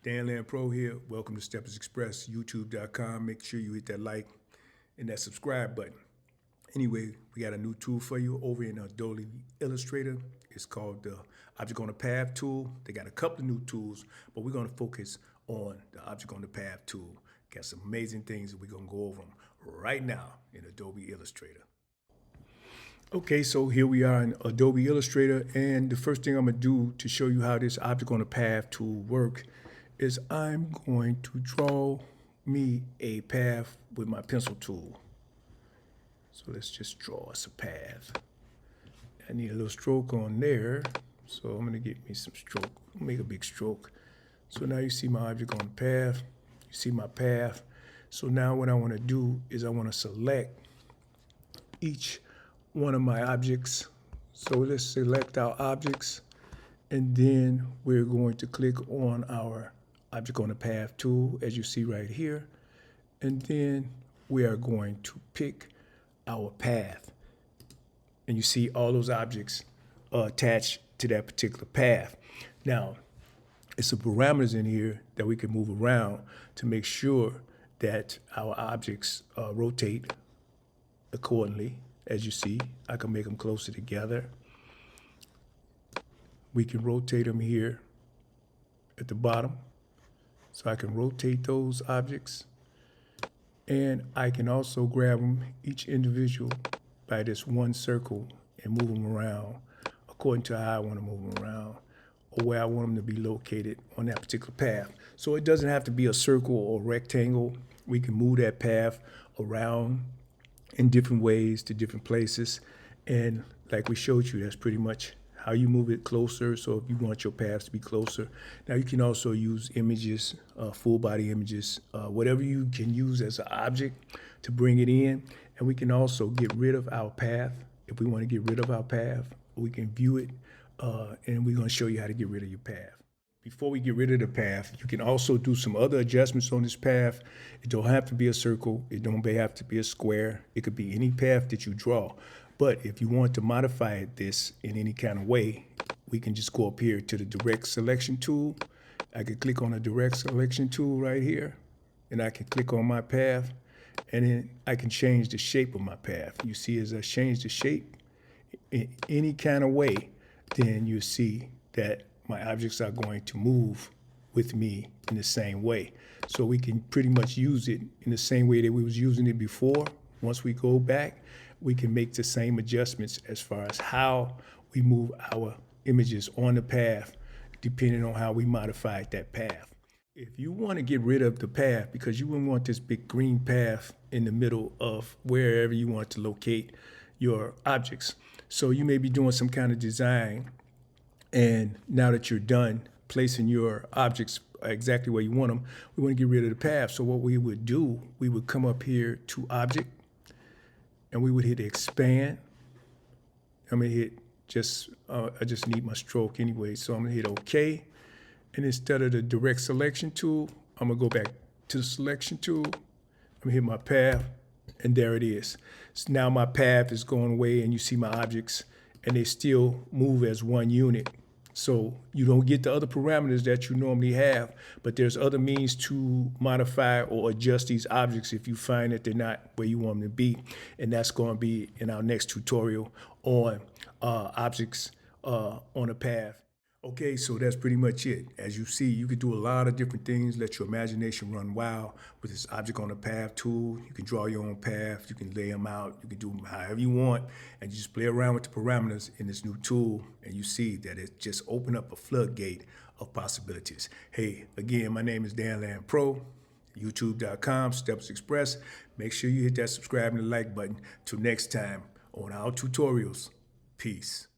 Dan Land Pro here. Welcome to Steppers Express, youtube.com. Make sure you hit that like and that subscribe button. Anyway, we got a new tool for you over in Adobe Illustrator. It's called the Object on the Path tool. They got a couple of new tools, but we're going to focus on the Object on the Path tool. Got some amazing things that we're going to go over them right now in Adobe Illustrator. Okay, so here we are in Adobe Illustrator, and the first thing I'm going to do to show you how this Object on the Path tool works is I'm going to draw me a path with my pencil tool. So let's just draw us a path. I need a little stroke on there, so I'm going to get me some stroke. Make a big stroke. So now you see my object on the path. You see my path. So now what I want to do is I want to select each one of my objects. So let's select our objects, and then we're going to click on our Object on the Path tool, as you see right here, and then we are going to pick our path, and you see all those objects attached to that particular path. Now, it's some parameters in here that we can move around to make sure that our objects rotate accordingly. As you see, I can make them closer together. We can rotate them here at the bottom. So I can rotate those objects, and I can also grab them each individual by this one circle and move them around according to how I want to move them around or where I want them to be located on that particular path. So it doesn't have to be a circle or rectangle. We can move that path around in different ways to different places, and like we showed you, that's pretty much how you move it closer. So if you want your paths to be closer, now you can also use images, full body images, whatever you can use as an object to bring it in. And we can also get rid of our path. If we want to get rid of our path, we can view it, and we're going to show you how to get rid of your path. Before we get rid of the path, you can also do some other adjustments on this path. It don't have to be a circle. It don't have to be a square. It could be any path that you draw. But if you want to modify this in any kind of way, we can just go up here to the direct selection tool. I can click on the direct selection tool right here, and I can click on my path, and then I can change the shape of my path. You see, as I change the shape in any kind of way, then you see that my objects are going to move with me in the same way. So we can pretty much use it in the same way that we was using it before. Once we go back, we can make the same adjustments as far as how we move our images on the path, depending on how we modified that path. If you want to get rid of the path, because you wouldn't want this big green path in the middle of wherever you want to locate your objects. So you may be doing some kind of design, and now that you're done placing your objects exactly where you want them, we want to get rid of the path. So what we would do, we would come up here to Object, and we would hit Expand. I'm gonna hit I just need my stroke anyway, so I'm gonna hit OK. And instead of the direct selection tool, I'm gonna go back to the selection tool. I'm gonna hit my path, and there it is. So now my path is going away, and you see my objects, and they still move as one unit. So you don't get the other parameters that you normally have, but there's other means to modify or adjust these objects if you find that they're not where you want them to be. And that's going to be in our next tutorial on objects on a path. Okay, so that's pretty much it. As you see, you can do a lot of different things. Let your imagination run wild with this Object on the Path tool. You can draw your own path. You can lay them out. You can do them however you want. And you just play around with the parameters in this new tool. And you see that it just opened up a floodgate of possibilities. Hey, again, my name is Dan Land Pro. YouTube.com, Steppers Express. Make sure you hit that subscribe and the like button. Till next time on our tutorials. Peace.